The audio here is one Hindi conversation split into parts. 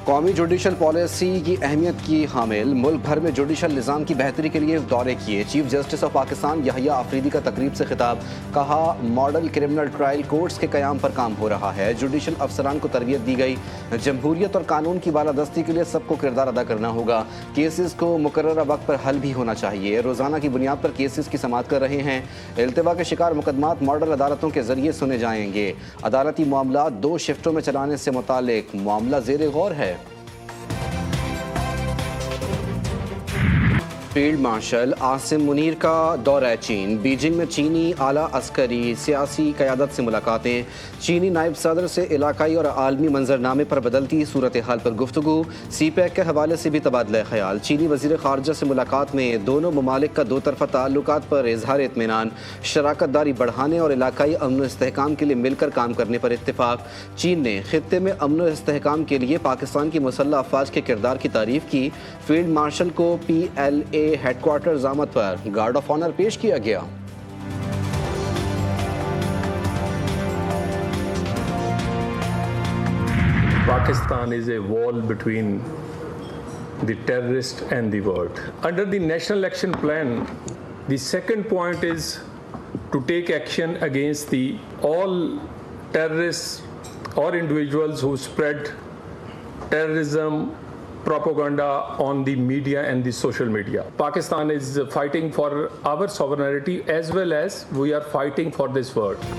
कौमी जुडिशल पॉलिसी की अहमियत की हामिल मुल्क भर में जुडिशल निज़ाम की बेहतरी के लिए दौरे किए। Chief justice of Pakistan Yahya Afridi का तकरीब से खिताब। कहा, मॉडल क्रिमिनल ट्रायल कोर्ट्स के क़याम पर काम हो रहा है। जुडिशल अफसरान को तरबियत दी गई। जमहूरियत और कानून की बालादस्ती के लिए सबको किरदार अदा करना होगा। केसेस को मुकर्ररा वक्त पर हल भी होना चाहिए। रोज़ाना की बुनियाद पर केसेस की समाअत कर रहे हैं। इल्तिवा के शिकार मुकदमात मॉडल अदालतों के जरिए सुने जाएंगे। अदालती मामला 2 शिफ्टों में चलाने से मुतालिक मामला ज़ेर गौर है। फील्ड मार्शल आसिम मुनीर का दौरा चीन। बीजिंग में चीनी आला अस्करी सियासी क़यादत से मुलाकातें। चीनी नायब सदर से इलाकाई और आलमी मंजरनामे पर बदलती सूरत हाल पर गुफ्तगू। सीपैक के हवाले से भी तबादला ख्याल। चीनी वज़ीर ख़ारजा से मुलाकात में दोनों ममालिक का 2 तरफ़ा ताल्लुकात पर इजहार इत्मीनान। शराकत दारी बढ़ाने और इलाकाई अमन व इस्तेहकाम के लिए मिलकर काम करने पर इत्तेफाक। चीन ने खित्ते में अमन व इस्तेहकाम के लिए पाकिस्तान की मुसल्लह अफ़वाज के किरदार की तारीफ़ की। फील्ड मार्शल को PLA हेडक्वार्टर ज़ामत पर गार्ड ऑफ ऑनर पेश किया गया। Pakistan is a wall between the terrorist and the world. Under the National Action Plan, the second point is to take action against all terrorists or individuals who spread terrorism propaganda on the media and the social media. Pakistan is fighting for our sovereignty as well as we are fighting for this world.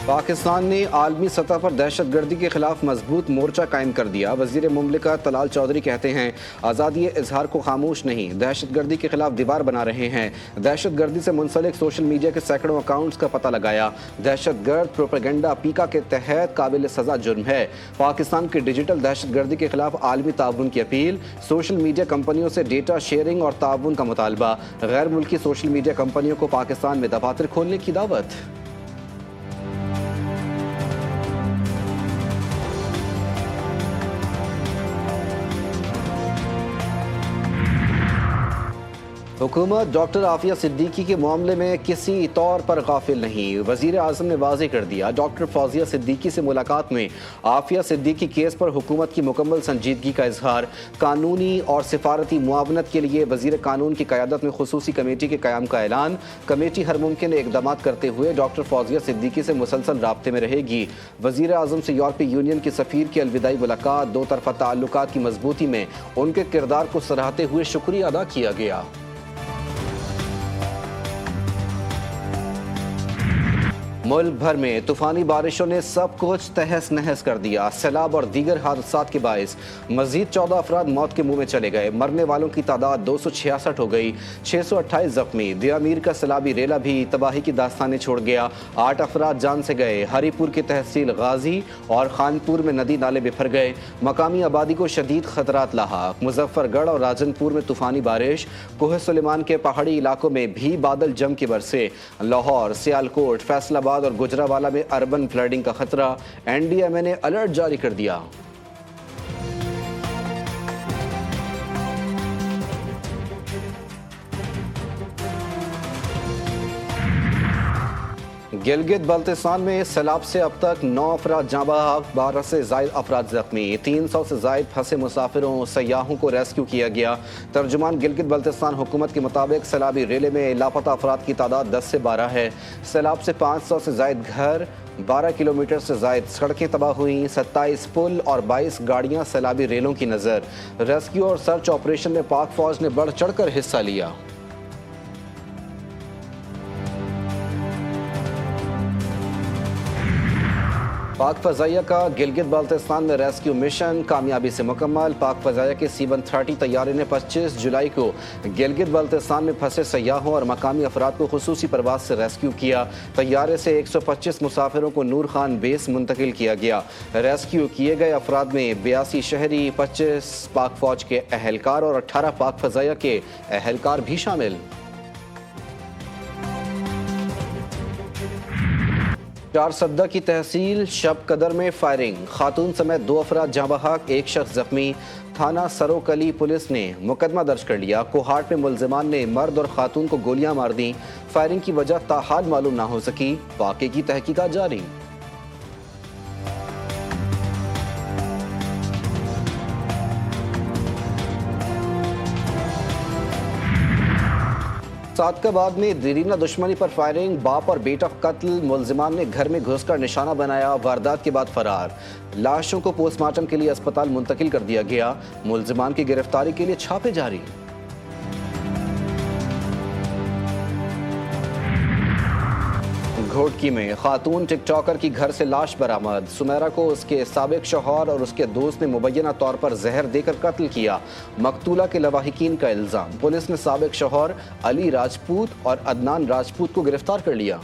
Pakistan ने आलमी सतह पर दहशत गर्दी के खिलाफ मजबूत मोर्चा कायम कर दिया। वज़ीर मुमलिकत तलाल चौधरी कहते हैं, आज़ादी इजहार को खामोश नहीं, दहशत गर्दी के खिलाफ दीवार बना रहे हैं। दहशत गर्दी से मुंसलिक सोशल मीडिया के सैकड़ों अकाउंट्स का पता लगाया। दहशत गर्द प्रोपेगेंडा पीका के तहत काबिल सज़ा जुर्म है। पाकिस्तान की डिजिटल दहशत गर्दी के खिलाफ आलमी ताउन की अपील। सोशल मीडिया कंपनियों से डेटा शेयरिंग और ताउन का मुतालबा। गैर मुल्की सोशल मीडिया कंपनियों को पाकिस्तान में दफातर खोलने की दावत। हुकूमत डॉक्टर आफिया सिद्दीकी के मामले में किसी तौर पर गाफिल नहीं। वज़ीर आज़म ने वाज़ेह कर दिया, डॉक्टर फौजिया सिद्दीकी से मुलाकात में आफिया सिद्दीकी केस पर हुकूमत की मुकम्मल संजीदगी का इजहार। कानूनी और सिफारती मुआवनत के लिए वज़ीर कानून की क़यादत में खुसूसी कमेटी के क़याम का ऐलान। कमेटी हर मुमकिन इक़दामात करते हुए डॉक्टर फौजिया सिद्दीकी से मुसलसल राब्ते में रहेगी। वज़ीर आज़म से यूरोपीय यूनियन के सफ़ीर की अलविदाई मुलाकात। 2 तरफ़ा ताल्लुकात की मजबूती में उनके किरदार को सराहते हुए शुक्रिया अदा किया गया। मुल्क भर में तूफ़ानी बारिशों ने सब कुछ तहस नहस कर दिया। सैलाब और दीगर हादसात के बायस मज़ीद 14 अफराद मौत के मुँह में चले गए। मरने वालों की तादाद 266 हो गई, 628 जख्मी। दियामीर का सैलाबी रेला भी तबाही की दास्तानें छोड़ गया। 8 अफराद जान से गए। हरीपुर की तहसील गाजी और खानपुर में नदी नाले बिफर गए। मकामी आबादी को शदीद खतरात लाहक। मुजफ्फरगढ़ और राजनपुर में तूफ़ानी बारिश। कोह सुलेमान के पहाड़ी इलाकों में भी बादल जम के बरसे। लाहौर, सियालकोट, फैसलाबाद और गुजरावाला में अर्बन फ्लडिंग का खतरा। NDMA ने अलर्ट जारी कर दिया। गिलगित बल्तिस्तान में सैलाब से अब तक 9 अफराद जाँ बहक, 12 से ज़ायद अफराद जख्मी। 300 से ज़ायद फंसे मुसाफिरों सयाहों को रेस्क्यू किया गया। तर्जुमान गिलगित बल्तिस्तान हुकूमत के मुताबिक सैलाबी रेले में लापता अफराद की तादाद 10 से 12 है। सैलाब से 500 से ज़ायद घर, 12 किलोमीटर से ज़ायद सड़कें तबाह हुई। 27 पुल और 22 गाड़ियाँ सैलाबी रेलों की नज़र। रेस्क्यू और सर्च ऑपरेशन में पाक फौज ने बढ़ चढ़ कर हिस्सा लिया। पाक फ़ज़ाइया का गिलगित बाल्तिस्तान में रेस्क्यू मिशन कामयाबी से मुकम्मल। पाक फ़ज़ाइया के C-130 तैयारे ने 25 जुलाई को गिलगित बाल्तिस्तान में फंसे सयाहों और मकामी अफराद को खुसूसी परवाज से रेस्क्यू किया। तैयारे से 125 मुसाफिरों को नूर खान बेस मुंतकिल किया गया। रेस्क्यू किए गए अफराद में 82 शहरी, 25 पाक फ़ौज के अहलकार और 18 पाक फ़ज़ाइया के अहलकार भी शामिल। चारसद्दा की तहसील शब कदर में फायरिंग। खातून समेत 2 अफराद जाँ बहक, 1 शख्स जख्मी। थाना सरोकली पुलिस ने मुकदमा दर्ज कर लिया। कोहाट में मुलजिमान ने मर्द और खातून को गोलियां मार दी। फायरिंग की वजह ताहाल मालूम ना हो सकी। वाक़े की तहकीकात जारी। सादकाबाद में देरीना दुश्मनी पर फायरिंग, बाप और बेटा कत्ल, मुलजिमान ने घर में घुसकर निशाना बनाया, वारदात के बाद फरार। लाशों को पोस्टमार्टम के लिए अस्पताल मुंतकिल कर दिया गया। मुलजिमान की गिरफ्तारी के लिए छापे जारी। घोटकी में खातून टिकटॉकर की घर से लाश बरामद। सुमेरा को उसके साबिक शौहर और उसके दोस्त ने मुबैना तौर पर जहर देकर कत्ल किया। मकतूला के लवाहिकीन का इल्जाम। पुलिस ने साबिक शौहर अली राजपूत और अदनान राजपूत को गिरफ्तार कर लिया।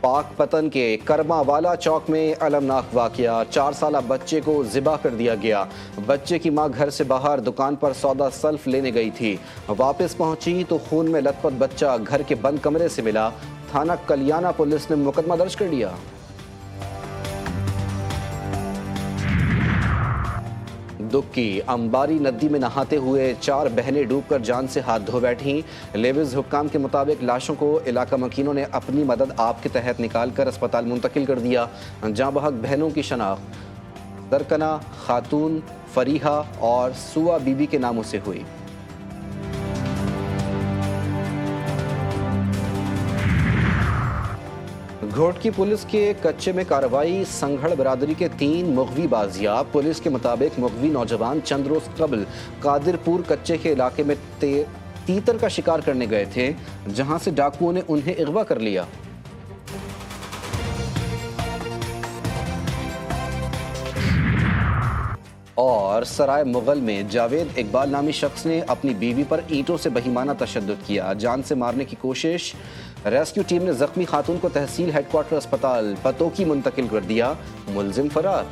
पाक पतन के करमावाला चौक में अलमनाक वाकया। 4 साला बच्चे को ज़िबा कर दिया गया। बच्चे की मां घर से बाहर दुकान पर सौदा सल्फ लेने गई थी। वापस पहुंची तो खून में लथपथ बच्चा घर के बंद कमरे से मिला। थाना कलियाना पुलिस ने मुकदमा दर्ज कर लिया। दुक्की अंबारी नदी में नहाते हुए 4 बहनें डूबकर जान से हाथ धो बैठी। लेविस हुक्काम के मुताबिक लाशों को इलाका मकीनों ने अपनी मदद आप के तहत निकालकर अस्पताल मुंतकिल कर दिया। जहां बहक बहनों की शनाख्त दरकना खातून, फरीहा और सुआ बीबी के नामों से हुई। घोटकी पुलिस के कच्चे में कार्रवाई। संघड़ बरादरी के 3 मुगवी बाजियाब। पुलिस के मुताबिक मुगवी नौजवान चंद रोज कबल कादिरपुर कच्चे के इलाके में तीतर का शिकार करने गए थे, जहां से डाकुओं ने उन्हें अगवा कर लिया। और सराय मुगल में जावेद इकबाल नामी शख्स ने अपनी बीवी पर ईंटों से बहीमाना तशद्दुद किया। जान से मारने की कोशिश। रेस्क्यू टीम ने जख्मी खातून को तहसील हेडक्वार्टर अस्पताल पतोकी मुंतकिल कर दिया। मुलजिम फरार।